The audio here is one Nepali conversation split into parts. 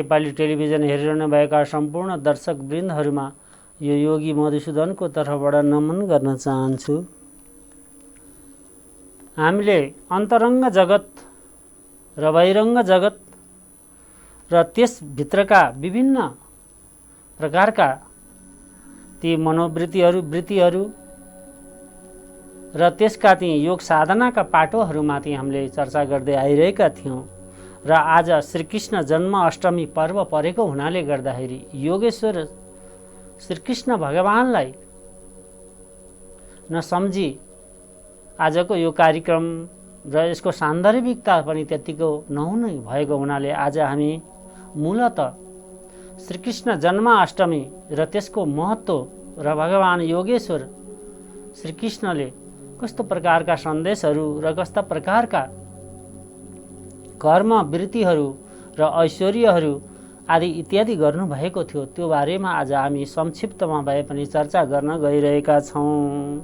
नेपाली टेलिभिजन हेरिरहनु भएका सम्पूर्ण दर्शक वृन्दहरूमा यो योगी मधुसूदनको तर्फबाट नमन गर्न चाहन्छु। हामीले अन्तरङ्ग जगत र बहिरङ्ग जगत र त्यसभित्रका विभिन्न प्रकारका ती मनोवृत्तिहरू वृत्तिहरू र त्यसका ती योग साधनाका पाटोहरूमाथि हामीले चर्चा गर्दै आइरहेका थियौँ र आज श्रीकृष्ण जन्म अष्टमी पर्व परेको हुनाले गर्दाखेरि योगेश्वर श्रीकृष्ण भगवानलाई नसम्झी आजको यो कार्यक्रम र यसको सान्दर्भिकता पनि त्यतिको नहुने भएको हुनाले आज हामी मूलतः श्रीकृष्ण जन्माष्टमी र त्यसको महत्त्व र भगवान योगेश्वर श्रीकृष्णले कस्तो प्रकारका सन्देशहरू र कस्ता प्रकारका कर्म वृत्तिहरू र ऐश्वर्यहरू आदि इत्यादि गर्नुभएको थियो, त्यो बारेमा आज हामी संक्षिप्तमा भए पनि चर्चा गर्न गइरहेका छौँ।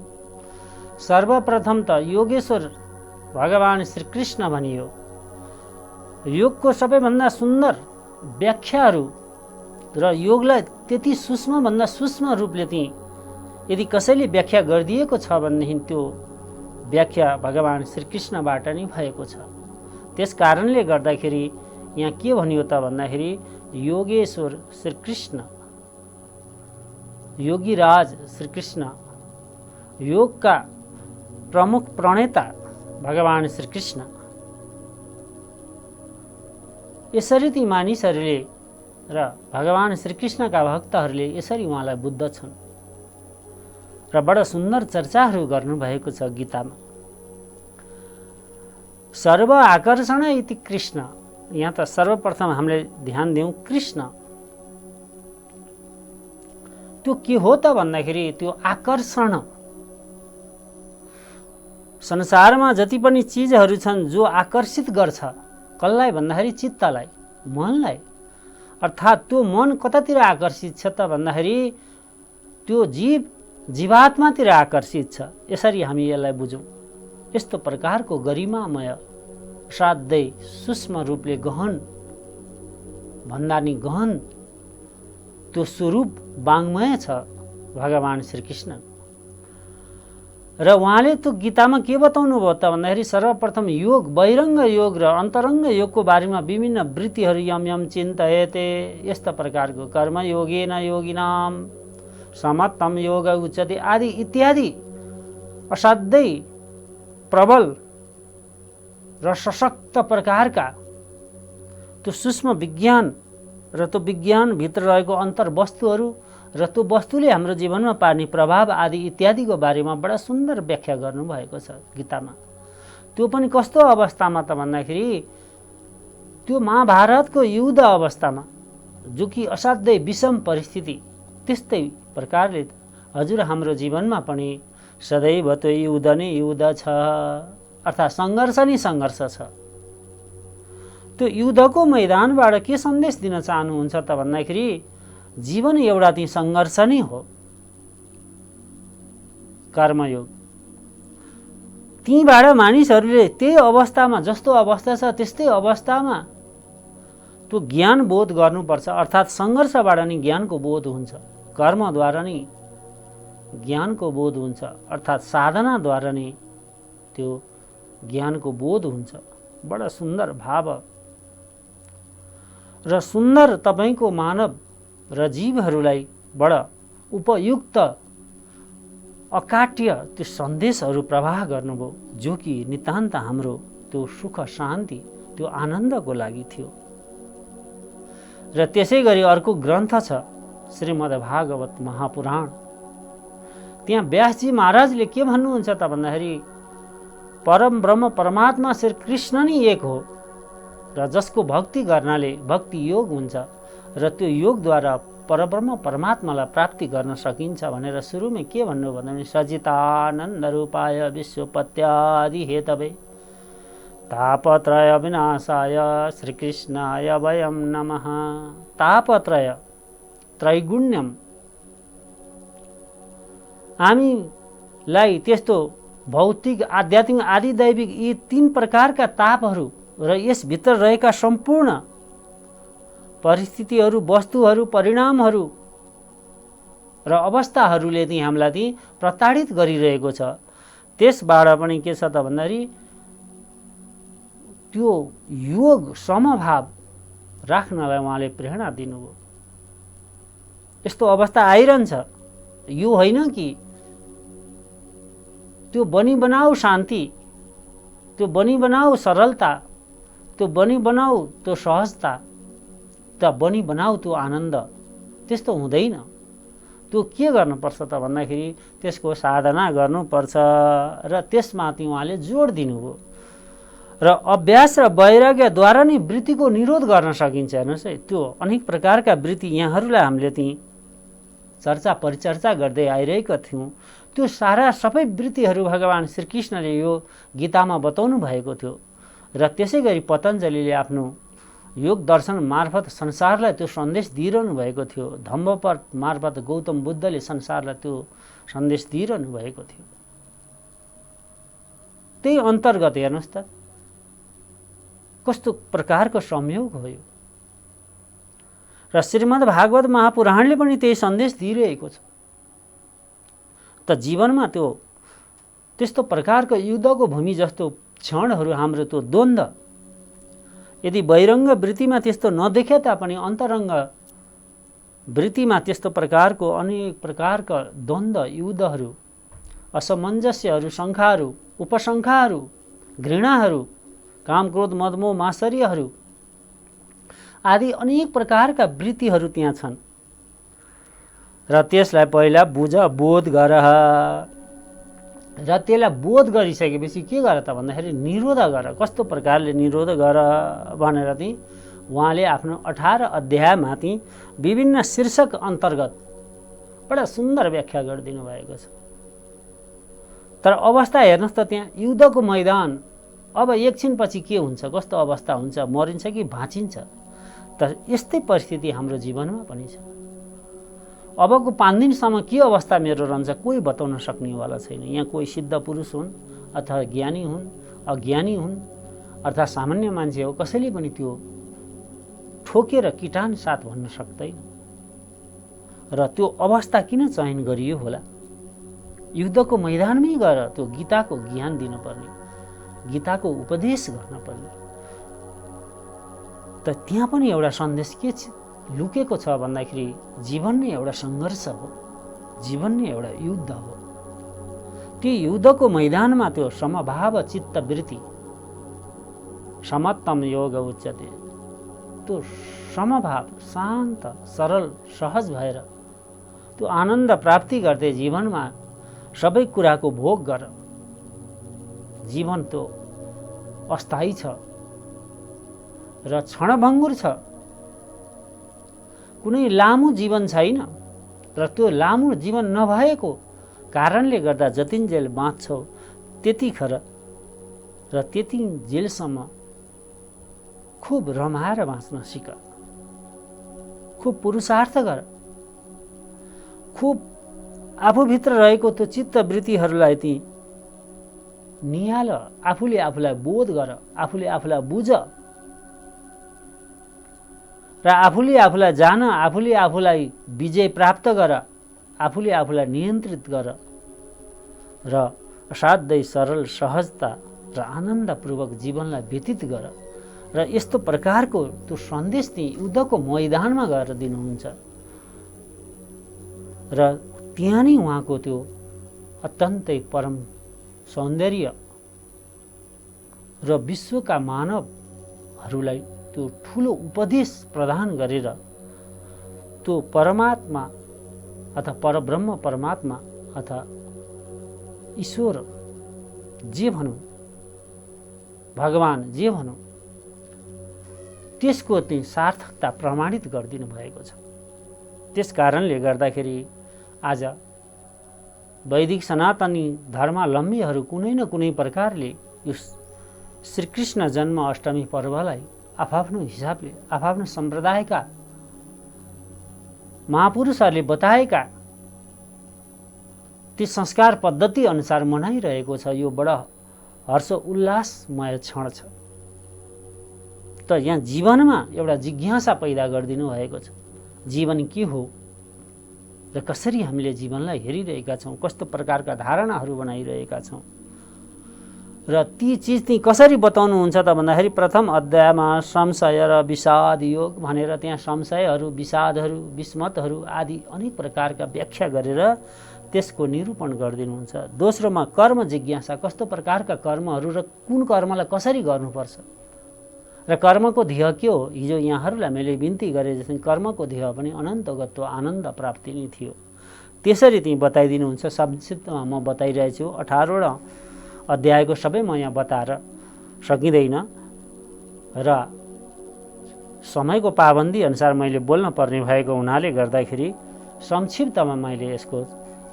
सर्वप्रथम त योगेश्वर भगवान श्रीकृष्ण भनियो। योगको सबैभन्दा सुन्दर व्याख्याहरू र योगलाई त्यति सूक्ष्मभन्दा सूक्ष्म रूपले ती यदि कसैले व्याख्या गरिदिएको छ भनेदेखि त्यो व्याख्या भगवान श्रीकृष्णबाट नै भएको छ। त्यस कारणले गर्दाखेरि यहाँ के भनियो त भन्दाखेरि योगेश्वर श्रीकृष्ण, योगीराज श्रीकृष्ण, योगका प्रमुख प्रणेता भगवान श्रीकृष्ण। यसरी ती मानिसहरूले र भगवान श्रीकृष्णका भक्तहरूले यसरी उहाँलाई बुझ्दछन् र बडा सुन्दर चर्चाहरू गर्नुभएको छ गीतामा। सर्व आकर्षण इति कृष्ण। यहाँ त सर्वप्रथम हामीले ध्यान दिउँ कृष्ण त्यो के हो त भन्दाखेरि त्यो आकर्षण। संसारमा जति पनि चिजहरू छन् जो आकर्षित गर्छ कसलाई भन्दाखेरि चित्तलाई, मनलाई। अर्थात् त्यो मन कतातिर आकर्षित छ त भन्दाखेरि त्यो जीवात्मातिर आकर्षित छ। यसरी हामी यसलाई बुझौँ। यस्तो प्रकारको गरिमामय असाध्यै सूक्ष्म रूपले गहन भन्दा नि गहन त्यो स्वरूप वाङ्मय छ भगवान श्रीकृष्ण। र उहाँले त्यो गीतामा के बताउनु भयो त भन्दाखेरि सर्वप्रथम योग, बहिरङ्ग योग र अन्तरङ्ग योगको बारेमा विभिन्न वृत्तिहरू यम यम चिन्तयते, यस्ता प्रकारको कर्मयोगेन योगिनाम समत्तम योग उच्यते आदि इत्यादि असाध्यै प्रबल र सशक्त प्रकारका त्यो सूक्ष्म विज्ञान र त्यो विज्ञानभित्र रहेको अन्तर्वस्तुहरू र त्यो वस्तुले हाम्रो जीवनमा पार्ने प्रभाव आदि इत्यादिको बारेमा बडा सुन्दर व्याख्या गर्नुभएको छ गीतामा। त्यो पनि कस्तो अवस्थामा त भन्दाखेरि त्यो महाभारतको युद्ध अवस्थामा, जो कि असाध्यै विषम परिस्थिति, त्यस्तै प्रकारले हजुर हाम्रो जीवनमा पनि सदैव त्यो युद्ध नै युद्ध छ, अर्थात् सङ्घर्ष नै सङ्घर्ष छ। त्यो युद्धको मैदानबाट के सन्देश दिन चाहनुहुन्छ त भन्दाखेरि जीवन एउटा ती सङ्घर्ष नै हो, कर्मयोग। तीबाट मानिसहरूले त्यही अवस्थामा, जस्तो अवस्था छ त्यस्तै अवस्थामा त्यो ज्ञान बोध गर्नुपर्छ। अर्थात् सङ्घर्षबाट नै ज्ञानको बोध हुन्छ, कर्मद्वारा नै ज्ञानको बोध हुन्छ, अर्थात् साधनाद्वारा नै त्यो ज्ञानको बोध हुन्छ। बडा सुन्दर भाव र सुन्दर तपाईको मानव र जीवहरूलाई बडा उपयुक्त अकाट्य त्यो सन्देशहरू प्रवाह गर्नुभयो, जो कि नितान्त हाम्रो त्यो सुख शान्ति त्यो आनन्दको लागि थियो। र त्यसै गरी अर्को ग्रन्थ छ श्रीमद्भागवत महापुराण। त्यहाँ व्यासजी महाराजले के भन्नुहुन्छ त भन्दाखेरि परम ब्रह्म परमात्मा श्री कृष्ण नै एक हो र जसको भक्ति गर्नाले भक्ति योग हुन्छ र त्यो योगद्वारा परब्रह्म परमात्मालाई प्राप्ति गर्न सकिन्छ भनेर सुरुमै के भन्नु भने सजितानन्द रूपाय विश्वपत्यादि हेतवे तापत्रय विनाशाय श्रीकृष्णाय वयं नमः। तापत्रय त्रैगुण्यम, हामीलाई त्यस्तो भौतिक आध्यात्मिक आदि दैविक यी 3 प्रकारका तापहरू र यसभित्र रहेका सम्पूर्ण परिस्थितिहरू, वस्तुहरू, परिणामहरू र अवस्थाहरूले चाहिँ हामीलाई चाहिँ प्रताडित गरिरहेको छ। त्यसबाट पनि के छ त भन्दाखेरि त्यो योग समभाव राख्नलाई उहाँले प्रेरणा दिनुभयो। यस्तो अवस्था आइरहन्छ, यो होइन कि त्यो बनी बनाऊ शान्ति, त्यो बनी बनाऊ सरलता, त्यो बनी बनाऊ त्यो सहजता, त्यो बनी बनाऊ त्यो आनन्द, त्यस्तो हुँदैन। त्यो के गर्नुपर्छ त भन्दाखेरि त्यसको साधना गर्नुपर्छ र त्यसमाथि उहाँले जोड दिनुभयो। र अभ्यास र वैराग्यद्वारा नै वृत्तिको निरोध गर्न सकिन्छ। हेर्नुहोस् है, त्यो अनेक प्रकारका वृत्ति यहाँहरूलाई हामीले ती चर्चा परिचर्चा गर्दै आइरहेका थियौँ। त्यो सारा सबै वृत्तिहरू भगवान् श्रीकृष्णले यो गीतामा बताउनु भएको थियो र त्यसै गरी पतञ्जलिले आफ्नो योग दर्शन मार्फत संसारलाई त्यो सन्देश दिइरहनु भएको थियो। धम्मपद मार्फत गौतम बुद्धले संसारलाई त्यो सन्देश दिइरहनु भएको थियो। त्यही अन्तर्गत हेर्नुहोस् त कस्तो प्रकारको संयोग हो यो। र श्रीमद् भागवत महापुराणले पनि त्यही सन्देश दिइरहेको छ। त जीवनमा त्यो त्यस्तो प्रकारको युद्धको भूमि जस्तो क्षणहरू हाम्रो त्यो द्वन्द्व, यदि बहिरङ्ग वृत्तिमा त्यस्तो नदेखे तापनि अन्तरङ्ग वृत्तिमा त्यस्तो प्रकारको अनेक प्रकारका द्वन्द्व युद्धहरू, असमञ्जस्यहरू, शङ्खाहरू, उपशङ्खाहरू, घृणाहरू, काम क्रोध मद मोह मात्सर्यहरू आदि अनेक प्रकारका वृत्तिहरू त्यहाँ छन्। र त्यसलाई पहिला बुझ, बोध गर र त्यसलाई बोध गरिसकेपछि के गर त भन्दाखेरि निरोध गर। कस्तो प्रकारले निरोध गर भनेर चाहिँ उहाँले आफ्नो 18 अध्यायमाथि विभिन्न शीर्षक अन्तर्गत बडा सुन्दर व्याख्या गरिदिनु भएको छ। तर अवस्था हेर्नुहोस् त, त्यहाँ युद्धको मैदान अब एकछिनपछि के हुन्छ, कस्तो अवस्था हुन्छ, मरिन्छ कि भाँचिन्छ। त यस्तै परिस्थिति हाम्रो जीवनमा पनि छ। अबको 5 दिनसम्म के अवस्था मेरो रहन्छ कोही बताउन सक्नेवाला छैन। यहाँ कोही सिद्ध पुरुष हुन् अथवा ज्ञानी हुन्, अज्ञानी हुन् अर्थात् सामान्य मान्छे हो, कसैले पनि त्यो ठोकेर किटान साथ भन्न सक्दैन। र त्यो अवस्था किन चयन गरियो होला? युद्धको मैदानमै गएर त्यो गीताको ज्ञान दिनुपर्ने, गीताको उपदेश गर्नुपर्ने। त त्यहाँ पनि एउटा सन्देश के लुकेको छ भन्दाखेरि जीवन नै एउटा सङ्घर्ष हो, जीवन नै एउटा युद्ध हो। त्यो युद्धको मैदानमा त्यो समभाव चित्तवृत्ति, समत्तम योग उच्यते, त्यो समभाव शान्त सरल सहज भएर त्यो आनन्द प्राप्ति गर्दै जीवनमा सबै कुराको भोग गर। जीवन त्यो अस्थायी छ र क्षणभङ्गुर छ, कुनै लामो जीवन छैन। र त्यो लामो जीवन नभएको कारणले गर्दा जतिन्जेल बाँच्छौ त्यतिखेर र त्यतिन्जेलसम्म खुब रमाएर बाँच्न सिक, खुब पुरुषार्थ गर, खुब आफूभित्र रहेको त्यो चित्तवृत्तिहरूलाई ती निहाल, आफूले आफूलाई बोध गर, आफूले आफूलाई बुझ र आफूले आफूलाई जान, आफूले आफूलाई विजय प्राप्त गर, आफूले आफूलाई नियन्त्रित गर र असाध्यै सरल सहजता र आनन्दपूर्वक जीवनलाई व्यतीत गर। र यस्तो प्रकारको त्यो सन्देश चाहिँ युद्धको मैदानमा गएर दिनुहुन्छ। र त्यहाँ नै उहाँको त्यो अत्यन्तै परम सौन्दर्य र विश्वका मानवहरूलाई त्यो ठुलो उपदेश प्रदान गरेर त्यो परमात्मा अथवा परब्रह्म परमात्मा अथवा ईश्वर जे भनौँ भगवान जे भनौँ त्यसको चाहिँ सार्थकता प्रमाणित गरिदिनु भएको छ। त्यस कारणले गर्दाखेरि आज वैदिक सनातनी धर्मावलम्बीहरू कुनै न कुनै प्रकारले यो श्रीकृष्ण जन्म अष्टमी पर्वलाई आफ्नो हिसाबले आफ्नो सम्प्रदायका महापुरुषहरूले बताएका ती संस्कार पद्धति अनुसार मनाइरहेको छ। यो बडा हर्ष उल्लासमय क्षण छ। त यहाँ जीवनमा एउटा जिज्ञासा पैदा गरिदिनु भएको छ। जीवन के हो र कसरी हामीले जीवनलाई हेरिरहेका छौँ, कस्तो प्रकारका धारणाहरू बनाइरहेका छौँ र ती चिज ती कसरी बताउनुहुन्छ त भन्दाखेरि प्रथम अध्यायमा संशय र विषाद योग भनेर त्यहाँ संशयहरू, विषादहरू, विस्मतहरू आदि अनेक प्रकारका व्याख्या गरेर त्यसको निरूपण गरिदिनुहुन्छ। दोस्रोमा कर्म जिज्ञासा, कस्तो प्रकारका कर्महरू र कुन कर्मलाई कसरी गर्नुपर्छ र कर्मको ध्येय के हो। हिजो यहाँहरूलाई मैले बिन्ती गरे जस्तै कर्मको ध्येय पनि अनन्तगत्व आनन्द प्राप्ति नै थियो। त्यसरी त्यही बताइदिनुहुन्छ। संक्षिप्तमा म बताइरहेछु। 18वटा अध्यायको सबै म यहाँ बताएर सकिँदैन र समयको पाबन्दी अनुसार मैले बोल्न पर्ने भएको हुनाले गर्दाखेरि संक्षिप्तमा मैले यसको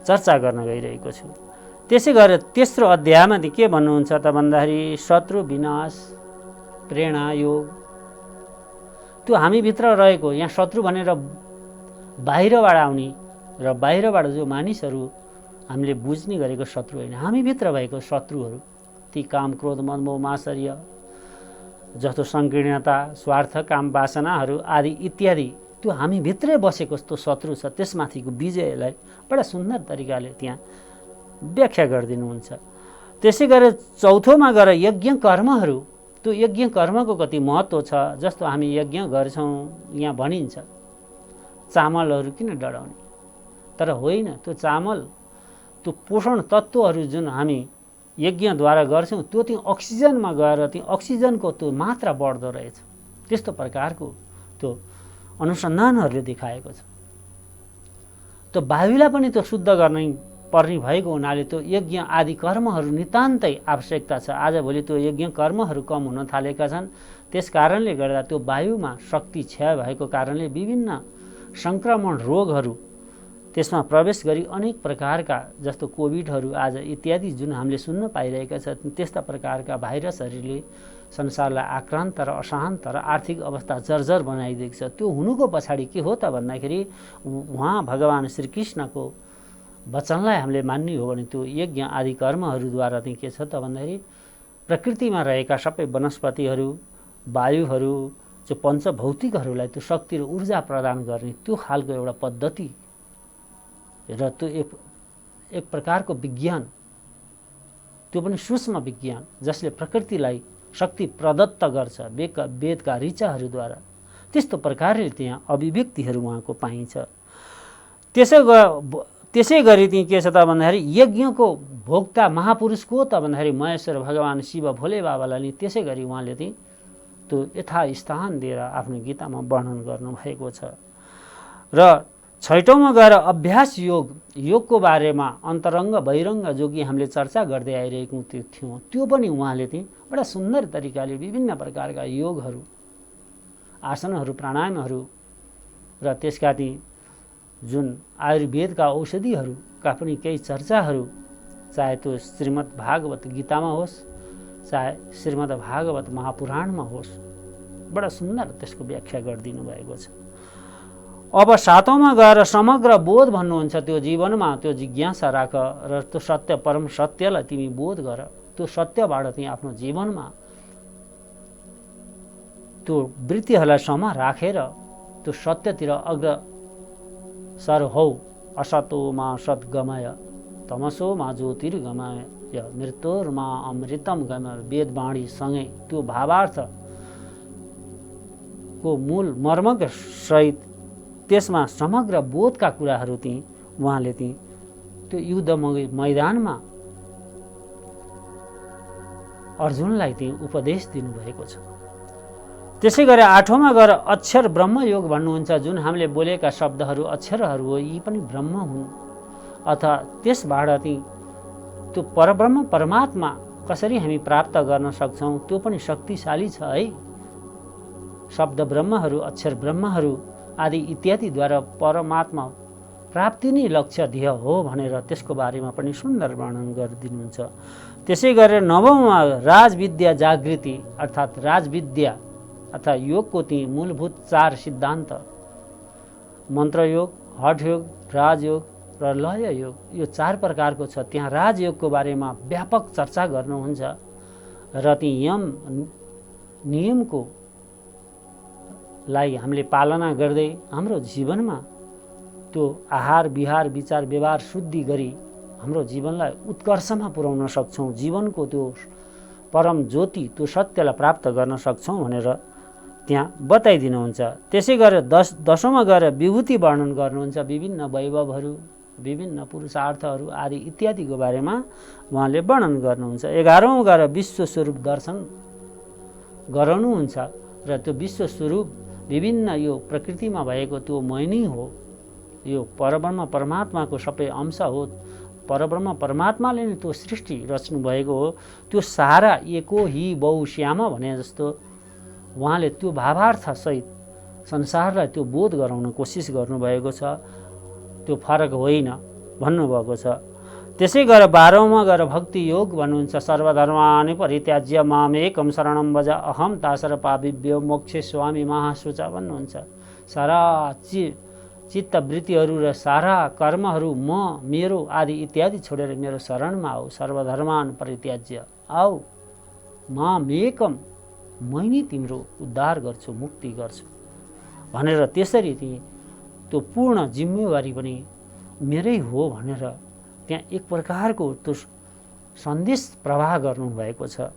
चर्चा गर्न गइरहेको छु। त्यसै गरेर तेस्रो अध्यायमा के भन्नुहुन्छ त भन्दाखेरि शत्रु विनाश प्रेरणा योग। त्यो हामीभित्र रहेको, यहाँ शत्रु भनेर बाहिरबाट आउने र बाहिरबाट जो मानिसहरू हामीले बुझ्ने गरेको शत्रु होइन, हामीभित्र भएको शत्रुहरू ती काम क्रोध मद मोह मात्सर्य जस्तो सङ्कीर्णता स्वार्थ काम वासनाहरू आदि इत्यादि त्यो हामीभित्रै बसेको त्यो शत्रु छ। त्यसमाथिको विजयलाई बडा सुन्दर तरिकाले त्यहाँ व्याख्या गरिदिनुहुन्छ। त्यसै गरेर चौथोमा गएर यज्ञ कर्महरू, त्यो यज्ञ कर्मको कति महत्त्व छ। जस्तो हामी यज्ञ गर्छौँ, यहाँ भनिन्छ चामलहरू किन डढाउने, तर होइन, त्यो चामल त्यो पोषण तत्त्वहरू जुन हामी यज्ञद्वारा गर्छौँ त्यो त्यो अक्सिजनमा गएर त्यो अक्सिजनको त्यो मात्रा बढ्दो रहेछ। त्यस्तो प्रकारको त्यो अनुसन्धानहरूले देखाएको छ। त्यो वायुलाई पनि त्यो शुद्ध गर्नै पर्ने भएको हुनाले त्यो यज्ञ आदि कर्महरू नितान्तै आवश्यकता छ। आजभोलि त्यो यज्ञ कर्महरू कम हुन थालेका छन्। त्यस कारणले गर्दा त्यो वायुमा शक्ति क्षय भएको कारणले विभिन्न सङ्क्रमण रोगहरू त्यसमा प्रवेश गरी अनेक प्रकारका जस्तो कोभिडहरू आज इत्यादि जुन हामीले सुन्न पाइरहेका छौँ, त्यस्ता प्रकारका भाइरसहरूले संसारलाई आक्रान्त र अशान्त र आर्थिक अवस्था जर्जर बनाइदिएको छ। त्यो हुनुको पछाडि के हो त भन्दाखेरि उहाँ भगवान् श्रीकृष्णको वचनलाई हामीले मान्ने हो भने त्यो यज्ञ आदि कर्महरूद्वारा चाहिँ के छ त भन्दाखेरि प्रकृतिमा रहेका सबै वनस्पतिहरू, वायुहरू, जो पञ्चभौतिकहरूलाई त्यो शक्ति र ऊर्जा प्रदान गर्ने त्यो खालको एउटा पद्धति र त्यो एक प्रकारको विज्ञान, त्यो पनि सूक्ष्म विज्ञान जसले प्रकृतिलाई शक्ति प्रदत्त गर्छ वेदका ऋचाहरूद्वारा। त्यस्तो प्रकारले त्यहाँ अभिव्यक्तिहरू उहाँको पाइन्छ। त्यसै गरी त्यहाँ के छ त भन्दाखेरि यज्ञको भोक्ता महापुरुष को त भन्दाखेरि महेश्वर भगवान् शिव भोले बाबालाई नि त्यसै गरी उहाँले चाहिँ त्यो यथास्थान दिएर आफ्नो गीतामा वर्णन गर्नुभएको छ। र छैटौँमा गएर अभ्यास योग, योगको बारेमा अन्तरङ्ग बहिरङ्ग जो कि हामीले चर्चा गर्दै आइरहेको थियौँ, त्यो पनि उहाँले चाहिँ बडा सुन्दर तरिकाले विभिन्न प्रकारका योगहरू, आसनहरू, प्राणायामहरू र त्यसका ती जुन आयुर्वेदका औषधिहरूका पनि केही चर्चाहरू, चाहे त्यो श्रीमद् भागवत गीतामा होस् चाहे श्रीमद् भागवत महापुराणमा होस्, बडा सुन्दर त्यसको व्याख्या गरिदिनु भएको छ। अब सातौँमा गएर समग्र बोध भन्नुहुन्छ। त्यो जीवनमा त्यो जिज्ञासा राख र त्यो सत्य परम सत्यलाई तिमी बोध गर। त्यो सत्यबाट तिमी आफ्नो जीवनमा त्यो वृत्तिहरूलाई समा राखेर त्यो सत्यतिर अग्रसर हौ। असतोमा सद्गमय तमसोमा ज्योतिर्गमय मृत्योर्मा अमृतम गमय। वेदवाणीसँगै त्यो भावार्थको मूल मर्मका सहित त्यसमा समग्र बोधका कुराहरू ती उहाँले ती त्यो युद्ध मैदानमा अर्जुनलाई ती उपदेश दिनुभएको छ। त्यसै गरी आठौँमा गएर अक्षर ब्रह्मयोग भन्नुहुन्छ। जुन हामीले बोलेका शब्दहरू अक्षरहरू हो, यी पनि ब्रह्म हुन्। अथवा त्यसबाट ती त्यो परब्रह्म परमात्मा कसरी हामी प्राप्त गर्न सक्छौँ त्यो पनि शक्तिशाली छ है। शब्द ब्रह्महरू, अक्षर ब्रह्महरू आदि इत्यादिद्वारा परमात्मा प्राप्ति नै लक्ष्य ध्येय हो भनेर त्यसको बारेमा पनि सुन्दर वर्णन गरिदिनुहुन्छ। त्यसै गरेर नवौँमा राजविद्या जागृति अर्थात् राजविद्या अर्थात् योगको ती मूलभूत 4 सिद्धान्त मन्त्रयोग, हठयोग, राजयोग र लय योग, यो 4 प्रकारको छ। त्यहाँ राजयोगको बारेमा व्यापक चर्चा गर्नुहुन्छ र ती यम नियमको लाई हामीले पालना गर्दै हाम्रो जीवनमा त्यो आहार विहार विचार व्यवहार शुद्धि गरी हाम्रो जीवनलाई उत्कर्षमा पुर्याउन सक्छौँ, जीवनको त्यो परम ज्योति त्यो सत्यलाई प्राप्त गर्न सक्छौँ भनेर त्यहाँ बताइदिनुहुन्छ। त्यसै गरेर दशौँमा गएर विभूति वर्णन गर्नुहुन्छ, विभिन्न वैभवहरू, विभिन्न पुरुषार्थहरू आदि इत्यादिको बारेमा उहाँले वर्णन गर्नुहुन्छ। 11औँ गएर विश्व स्वरूप दर्शन गराउनुहुन्छ र त्यो विश्व स्वरूप विभिन्न यो प्रकृतिमा भएको त्यो मै नै हो, यो परब्रह्म परमात्माको सबै अंश हो, परब्रह्म परमात्माले नै त्यो सृष्टि रच्नु भएको हो। त्यो सारा एको हि बहु श्याम भने जस्तो उहाँले त्यो भावार्थ सहित संसारलाई त्यो बोध गराउन कोसिस गर्नुभएको छ। त्यो फरक होइन भन्नुभएको छ। त्यसै गरेर 12औँमा गएर भक्ति योग भन्नुहुन्छ, सर्वधर्मानि परित्याज्य मामेकं शरणं भज अहं दासरपाभिभ्यो मोक्षे स्वामी महासुचा भन्नुहुन्छ। सारा चित्तवृत्तिहरू र सारा कर्महरू म मेरो आदि इत्यादि छोडेर मेरो शरणमा आऊ, सर्वधर्मान परित्याज्य आऊ, मामेकं मै नै तिम्रो उद्धार गर्छु, मुक्ति गर्छु भनेर त्यसरी त्यो पूर्ण जिम्मेवारी पनि मेरै हो भनेर त्यहाँ एक प्रकारको त्यो सन्देश प्रवाह गर्नुभएको छ।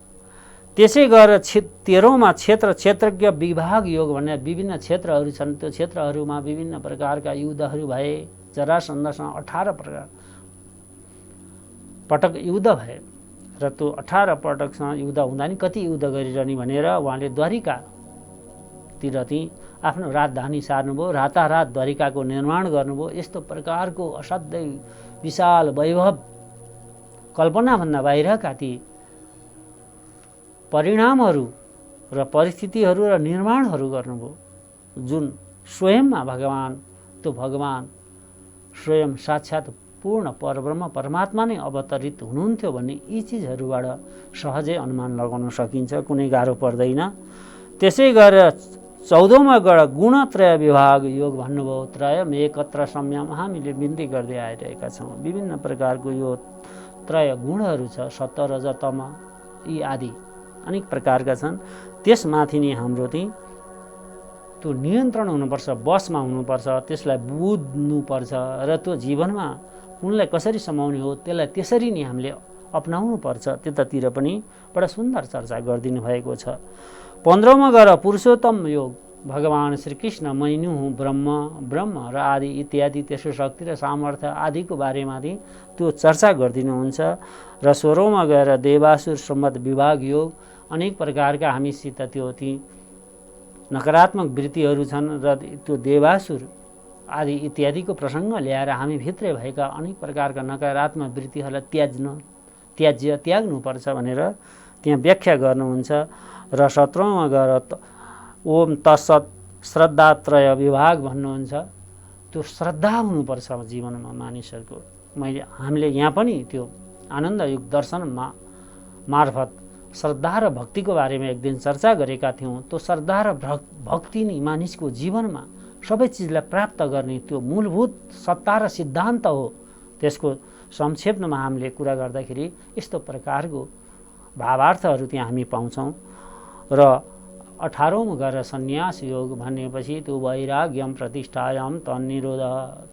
त्यसै गरेर 13औँमा क्षेत्रज्ञ विभाग योग भन्ने विभिन्न क्षेत्रहरू छन्, त्यो क्षेत्रहरूमा विभिन्न प्रकारका युद्धहरू भए, जरासन्धसँग 18 पटक युद्ध भए र त्यो 18 पटकसँग युद्ध हुँदा नि कति युद्ध गरिरहने भनेर उहाँले द्वारिकातिर आफ्नो राजधानी सार्नुभयो, रातारात द्वारिकाको निर्माण गर्नुभयो। यस्तो प्रकारको असाध्यै विशाल वैभव कल्पनाभन्दा बाहिरका ती परिणामहरू र परिस्थितिहरू र निर्माणहरू गर्नुभयो, जुन स्वयंमा त्यो भगवान स्वयं साक्षात् पूर्ण परब्रह्म परमात्मा नै अवतरित हुनुहुन्थ्यो भन्ने यी चिजहरूबाट सहजै अनुमान लगाउन सकिन्छ, कुनै गाह्रो पर्दैन। त्यसै गरेर 14औँमा गएर गुणत्रय विभाग योग भन्नुभयो, त्रयम एकत्र संयम हामीले बिन्ती गर्दै आइरहेका छौँ। विभिन्न प्रकारको यो त्रय गुणहरू छ, सत्व रज तम यी आदि अनेक प्रकारका छन्। त्यसमाथि नै हाम्रो त्यो नियन्त्रण हुनुपर्छ, बसमा हुनुपर्छ, त्यसलाई बुझ्नुपर्छ र त्यो जीवनमा उनलाई कसरी समाउने हो त्यसलाई त्यसरी नै हामीले अपनाउनु पर्छ। त्यतातिर पनि बडा सुन्दर चर्चा गरिदिनु भएको छ। 15औँमा गएर पुरुषोत्तम योग, भगवान श्रीकृष्ण मैनु हुँ ब्रह्म र आदि इत्यादि त्यसको शक्ति र सामर्थ्य आदिको बारेमा त्यो चर्चा गरिदिनुहुन्छ। र 16औँमा गएर देवासुर सम्बद्ध विभाग योग, अनेक प्रकारका हामीसित त्यो ती नकारात्मक वृत्तिहरू छन् र त्यो देवासुर आदि इत्यादिको प्रसङ्ग ल्याएर हामी भित्रै भएका अनेक प्रकारका नकारात्मक वृत्तिहरूलाई त्याग्नुपर्छ भनेर त्यहाँ व्याख्या गर्नुहुन्छ। र 17औँमा गएर ओम तत्सत श्रद्धात्रय विभाग भन्नुहुन्छ, त्यो श्रद्धा हुनुपर्छ जीवनमा मानिसहरूको। हामीले यहाँ पनि त्यो आनन्दयुक्त दर्शन मार्फत श्रद्धा र भक्तिको बारेमा एक दिन चर्चा गरेका थियौँ। त्यो श्रद्धा र भक्ति नै मानिसको जीवनमा सबै चिजलाई प्राप्त गर्ने त्यो मूलभूत सत्ता र सिद्धान्त हो। त्यसको संक्षेपमा हामीले कुरा गर्दाखेरि यस्तो प्रकारको भावार्थहरू त्यहाँ हामी पाउँछौँ। र 18औँमा गएर सन्यास योग भनेपछि त्यो वैराग्यम प्रतिष्ठायाम तन्निरोध,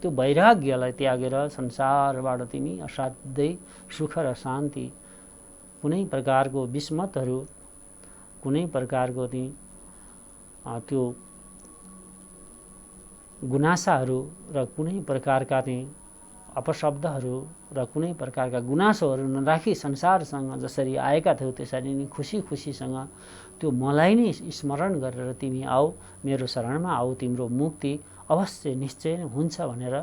त्यो वैराग्यलाई त्यागेर संसारबाट तिमी असाध्यै सुख र शान्ति, कुनै प्रकारको विस्मतहरू, कुनै प्रकारको त्यो गुनासाहरू र कुनै प्रकारका अपशब्दहरू र कुनै प्रकारका गुनासोहरू नराखी संसारसँग जसरी आएका थियौ त्यसरी नै खुसीसँग त्यो मलाई नै स्मरण गरेर तिमी आऊ, मेरो शरणमा आऊ, तिम्रो मुक्ति अवश्य निश्चय नै हुन्छ भनेर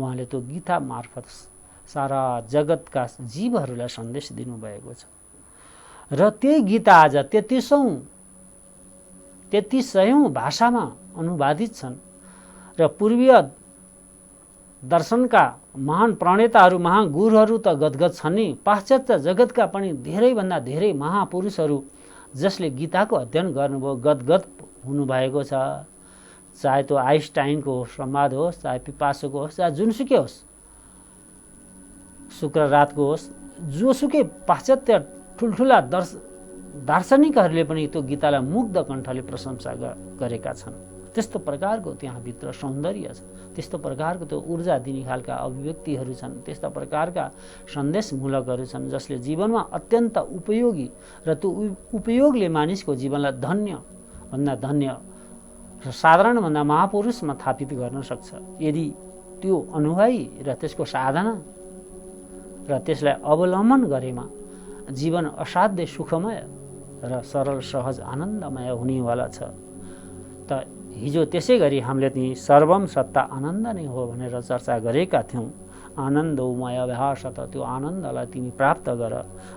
उहाँले त्यो गीता मार्फत सारा जगतका जीवहरूलाई सन्देश दिनुभएको छ। र त्यही गीता आज 3300 भाषामा अनुवादित छन् र पूर्वीय दर्शनका महान प्रणेताहरू महान गुरुहरू त गदगद छन् नि, पाश्चात्य जगतका पनि धेरैभन्दा धेरै महापुरुषहरू जसले गीताको अध्ययन गर्नुभयो गदगद हुनुभएको छ। चाहे त्यो आइन्स्टाइनको होस्, संवाद होस्, चाहे पिपासोको होस्, चाहे जुनसुकै होस्, शुक्ररातको होस्, जोसुकै पाश्चात्य ठुल्ठुला दार्शनिकहरूले पनि त्यो गीतालाई मुग्ध कण्ठले प्रशंसा गरेका छन्। त्यस्तो प्रकारको त्यहाँभित्र सौन्दर्य छ, त्यस्तो प्रकारको त्यो ऊर्जा दिने खालका अभिव्यक्तिहरू छन्, त्यस्ता प्रकारका सन्देशमूलकहरू छन् जसले जीवनमा अत्यन्त उपयोगी र त्यो उपयोगले मानिसको जीवनलाई धन्य भन्दा धन्य र साधारणभन्दा महापुरुषमा थापित गर्न सक्छ। यदि त्यो अनुभवी र त्यसको साधना र त्यसलाई अवलम्बन गरेमा जीवन असाध्यै सुखमय र सरल सहज आनन्दमय हुनेवाला छ। त हिजो त्यसै गरी हामीले ती सर्वम सत्ता आनन्द नै हो भनेर चर्चा गरेका थियौँ। आनन्दमय अभ्यासत, त्यो आनन्दलाई तिमी प्राप्त गर।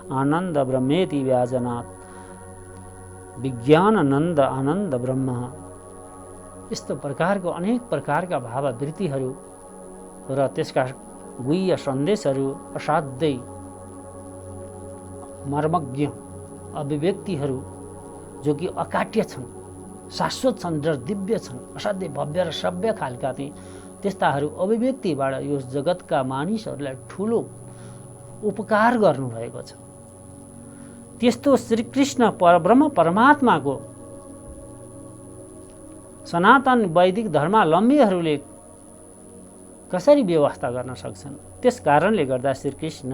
आनन्द ब्रह्मेति व्याजनात् विज्ञाननन्द आनन्द ब्रह्म। यस्तो प्रकारको अनेक प्रकारका भाववृत्तिहरू र त्यसका गुह्य सन्देशहरू, असाध्यै मर्मज्ञ अभिव्यक्तिहरू जो कि अकाट्य छन्, शाश्वत छन् र दिव्य छन्, असाध्यै भव्य र सभ्य खालका त्यस्ताहरू अभिव्यक्तिबाट यो जगतका मानिसहरूलाई ठुलो उपकार गर्नुभएको छ। त्यस्तो श्रीकृष्ण परब्रह्म परमात्माको सनातन वैदिक धर्मावलम्बीहरूले कसरी व्यवस्था गर्न सक्छन्? त्यस कारणले गर्दा श्रीकृष्ण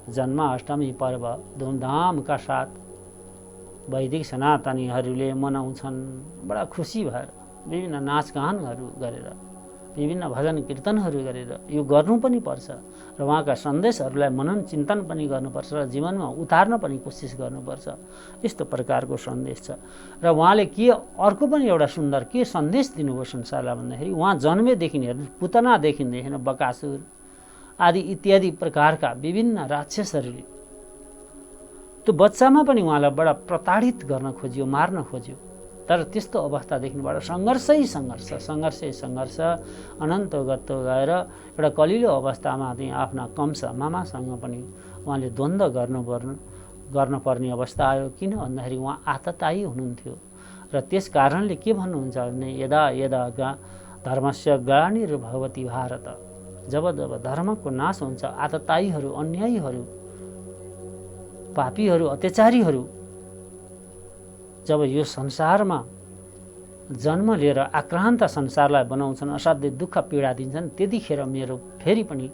जन्माष्टमी पर्व धुमधामका साथ वैदिक सनातनीहरूले मनाउँछन्। बडा खुसी भएर विभिन्न नाचगानहरू गरेर, विभिन्न भजन कीर्तनहरू गरेर यो गर्नु पनि पर्छ र उहाँका सन्देशहरूलाई मनन चिन्तन पनि गर्नुपर्छ र जीवनमा उतार्न पनि कोसिस गर्नुपर्छ। यस्तो प्रकारको सन्देश छ। र उहाँले के अर्को पनि एउटा सुन्दर के सन्देश दिनुभयो संसारलाई भन्दाखेरि, उहाँ जन्मेदेखि हेर्नु पुतनादेखि हेर्नु बकासुर आदि इत्यादि प्रकारका विभिन्न राक्षसहरूले त्यो बच्चामा पनि उहाँलाई बडा प्रताडित गर्न खोज्यो, मार्न खोज्यो। तर त्यस्तो अवस्थादेखिबाट सङ्घर्ष अनन्त गत्तो गएर एउटा कलिलो अवस्थामा चाहिँ आफ्ना कंस मामासँग पनि उहाँले द्वन्द्व गर्नुपर्ने अवस्था आयो। किन भन्दाखेरि उहाँ आततायी हुनुहुन्थ्यो र त्यस कारणले के भन्नुहुन्छ भने यदा यदा धर्मस्य ग्लानिर्भवति भारत, जब जब धर्मको नाश हुन्छ, आततायीहरू, अन्यायीहरू, पापीहरू, अत्याचारीहरू जब यो संसारमा जन्म लिएर आक्रान्त संसारलाई बनाउँछन्, असाध्यै दुःख पीडा दिन्छन्, त्यतिखेर मेरो फेरि पनि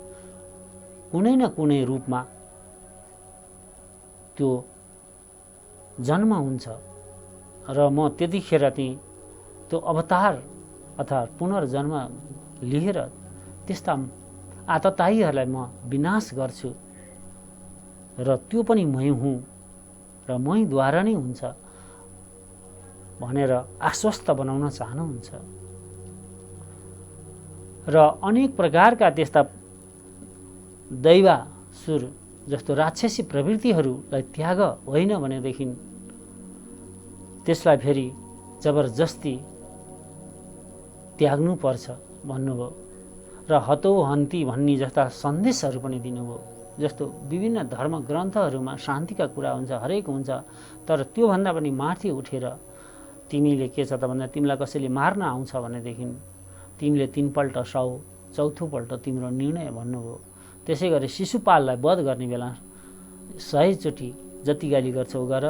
कुनै न कुनै रूपमा त्यो जन्म हुन्छ र म त्यतिखेर चाहिँ त्यो अवतार अथवा पुनर्जन्म लिएर त्यस्ता आततायीहरूलाई म विनाश गर्छु र त्यो पनि मै हुँ र मैद्वारा नै हुन्छ भनेर आश्वस्त बनाउन चाहनुहुन्छ। र अनेक प्रकारका त्यस्ता दैवासुर जस्तो राक्षसी प्रवृत्तिहरूलाई त्याग होइन भनेदेखि त्यसलाई फेरि जबरजस्ती त्याग्नुपर्छ भन्नुभयो र हतो हन्ती भन्ने जस्ता सन्देशहरू पनि दिनुभयो। जस्तो विभिन्न धर्म ग्रन्थहरूमा शान्तिका कुरा हुन्छ, हरेक हुन्छ, तर त्योभन्दा पनि माथि उठेर तिमीले के छ त भन्दा तिमीलाई कसैले मार्न आउँछ भनेदेखि तिमीले 3 पल्ट सौ, चौथो पल्ट तिम्रो निर्णय भन्नुभयो। त्यसै गरी शिशुपाललाई वध गर्ने बेला 100 चोटि जति गाली गर्छौ गर,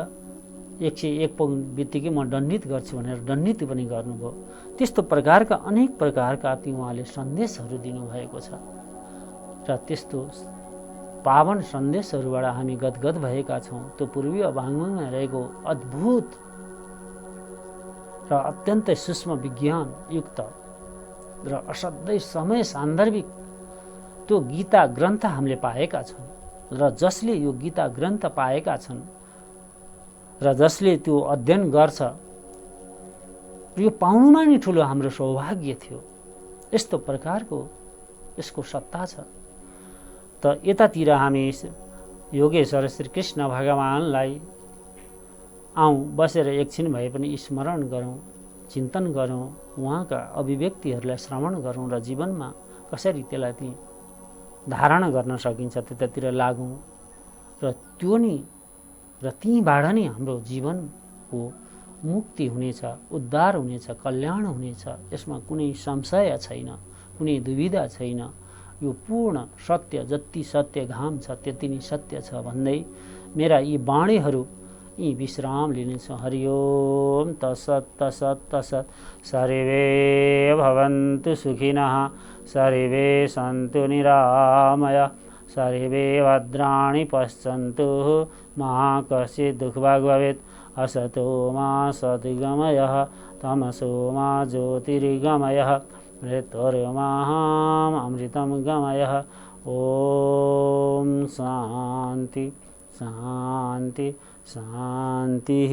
101 पौन बित्तिकै म दण्डित गर्छु भनेर दण्डित पनि गर्नुभयो। त्यस्तो प्रकारका अनेक प्रकारका ती उहाँले सन्देशहरू दिनुभएको छ र त्यस्तो पावन सन्देशहरूबाट हामी गदगद भएका छौँ। त्यो पूर्वीय वाङ्मयमा रहेको अद्भुत र अत्यन्तै सूक्ष्म विज्ञान युक्त र असाध्यै समय सान्दर्भिक त्यो गीता ग्रन्थ हामीले पाएका छौँ र जसले यो गीता ग्रन्थ पाएका छन् र जसले त्यो अध्ययन गर्छ, यो पाउनुमा नै ठुलो हाम्रो सौभाग्य थियो। यस्तो प्रकारको यसको सत्ता छ। त यतातिर हामी योगेश्वर श्रीकृष्ण भगवानलाई आउँ, बसेर एकछिन भए पनि स्मरण गरौँ, चिन्तन गरौँ, उहाँका अभिव्यक्तिहरूलाई श्रवण गरौँ र जीवनमा कसरी त्यसलाई ती धारणा गर्न सकिन्छ त्यतातिर लागौँ र त्यो नि र तीबाट नै हाम्रो जीवनको मुक्ति हुनेछ, उद्धार हुनेछ, कल्याण हुनेछ। यसमा कुनै संशय छैन, कुनै दुविधा छैन। यो पूर्ण सत्य, जति सत्य घाम छ त्यति नै सत्य छ भन्दै मेरा यी वाणीहरू यी विश्राम लिनेछौँ। हरि ओम तत्सत् तत्सत् तत्सत्। सर्वे भवन्तु सुखिनः, सर्वे सन्तु निरामयाः, सर्वे भद्राणि पश्यन्तु, मा कश्चित् दुःखभाग् भवेत्। असतो मा सद्गमयः, तमसो मा ज्योतिर्गमयः, मृत्योर्माम् अमृतं गमयः। ओम शान्ति शान्ति शान्तिः।